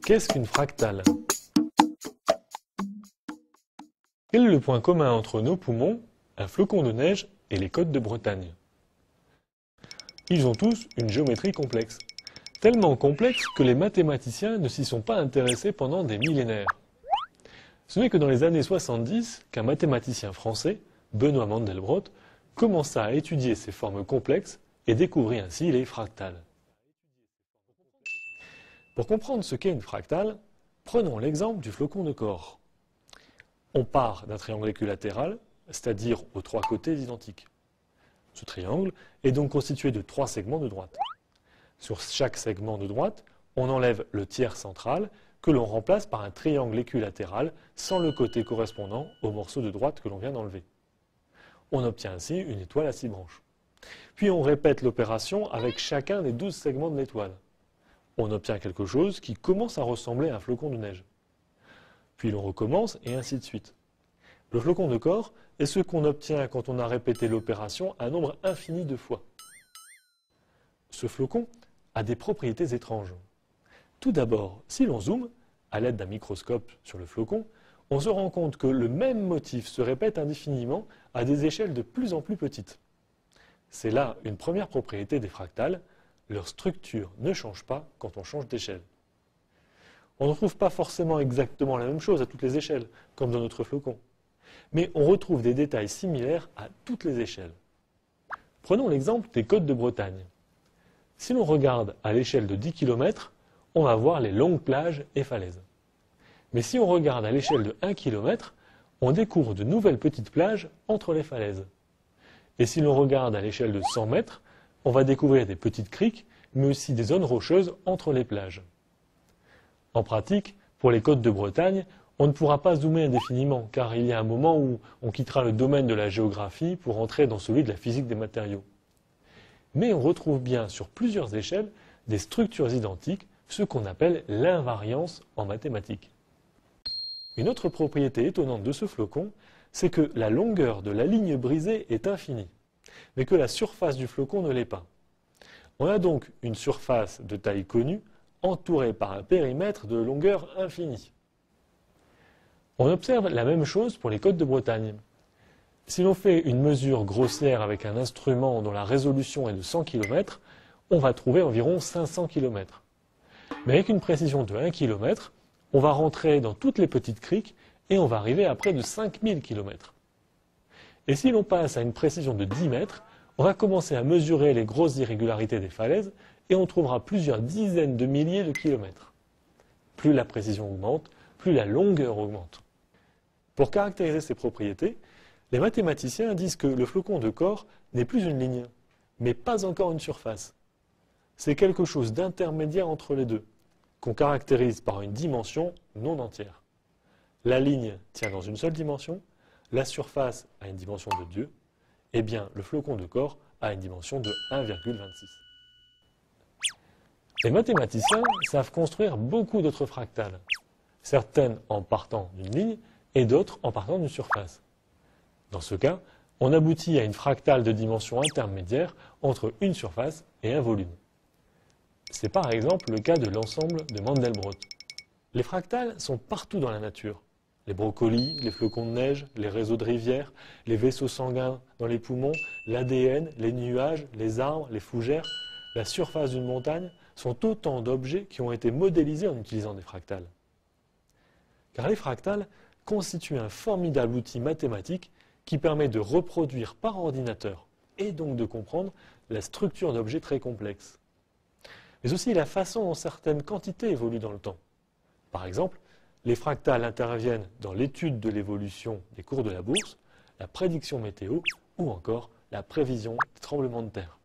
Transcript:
Qu'est-ce qu'une fractale? Quel est le point commun entre nos poumons, un flocon de neige et les côtes de Bretagne? Ils ont tous une géométrie complexe. Tellement complexe que les mathématiciens ne s'y sont pas intéressés pendant des millénaires. Ce n'est que dans les années 70 qu'un mathématicien français, Benoît Mandelbrot, commença à étudier ces formes complexes et découvrit ainsi les fractales. Pour comprendre ce qu'est une fractale, prenons l'exemple du flocon de corps. On part d'un triangle équilatéral, c'est-à-dire aux trois côtés identiques. Ce triangle est donc constitué de trois segments de droite. Sur chaque segment de droite, on enlève le tiers central que l'on remplace par un triangle équilatéral sans le côté correspondant au morceau de droite que l'on vient d'enlever. On obtient ainsi une étoile à 6 branches. Puis on répète l'opération avec chacun des 12 segments de l'étoile. On obtient quelque chose qui commence à ressembler à un flocon de neige. Puis l'on recommence et ainsi de suite. Le flocon de corps est ce qu'on obtient quand on a répété l'opération un nombre infini de fois. Ce flocon a des propriétés étranges. Tout d'abord, si l'on zoome, à l'aide d'un microscope sur le flocon, on se rend compte que le même motif se répète indéfiniment à des échelles de plus en plus petites. C'est là une première propriété des fractales, leur structure ne change pas quand on change d'échelle. On ne trouve pas forcément exactement la même chose à toutes les échelles, comme dans notre flocon. Mais on retrouve des détails similaires à toutes les échelles. Prenons l'exemple des côtes de Bretagne. Si l'on regarde à l'échelle de 10 km, on va voir les longues plages et falaises. Mais si on regarde à l'échelle de 1 km, on découvre de nouvelles petites plages entre les falaises. Et si l'on regarde à l'échelle de 100 mètres, on va découvrir des petites criques, mais aussi des zones rocheuses entre les plages. En pratique, pour les côtes de Bretagne, on ne pourra pas zoomer indéfiniment, car il y a un moment où on quittera le domaine de la géographie pour entrer dans celui de la physique des matériaux. Mais on retrouve bien sur plusieurs échelles des structures identiques, ce qu'on appelle l'invariance en mathématiques. Une autre propriété étonnante de ce flocon, c'est que la longueur de la ligne brisée est infinie, mais que la surface du flocon ne l'est pas. On a donc une surface de taille connue, entourée par un périmètre de longueur infinie. On observe la même chose pour les côtes de Bretagne. Si l'on fait une mesure grossière avec un instrument dont la résolution est de 100 km, on va trouver environ 500 km. Mais avec une précision de 1 km, on va rentrer dans toutes les petites criques et on va arriver à près de 5000 km. Et si l'on passe à une précision de 10 mètres, on va commencer à mesurer les grosses irrégularités des falaises et on trouvera plusieurs dizaines de milliers de kilomètres. Plus la précision augmente, plus la longueur augmente. Pour caractériser ces propriétés, les mathématiciens disent que le flocon de corps n'est plus une ligne, mais pas encore une surface. C'est quelque chose d'intermédiaire entre les deux, qu'on caractérise par une dimension non entière. La ligne tient dans une seule dimension, la surface a une dimension de 2, et bien le flocon de corps a une dimension de 1,26. Les mathématiciens savent construire beaucoup d'autres fractales, certaines en partant d'une ligne et d'autres en partant d'une surface. Dans ce cas, on aboutit à une fractale de dimension intermédiaire entre une surface et un volume. C'est par exemple le cas de l'ensemble de Mandelbrot. Les fractales sont partout dans la nature. Les brocolis, les flocons de neige, les réseaux de rivières, les vaisseaux sanguins dans les poumons, l'ADN, les nuages, les arbres, les fougères, la surface d'une montagne sont autant d'objets qui ont été modélisés en utilisant des fractales. Car les fractales constituent un formidable outil mathématique qui permet de reproduire par ordinateur et donc de comprendre la structure d'objets très complexes. Mais aussi la façon dont certaines quantités évoluent dans le temps. Par exemple, les fractales interviennent dans l'étude de l'évolution des cours de la bourse, la prédiction météo ou encore la prévision des tremblements de terre.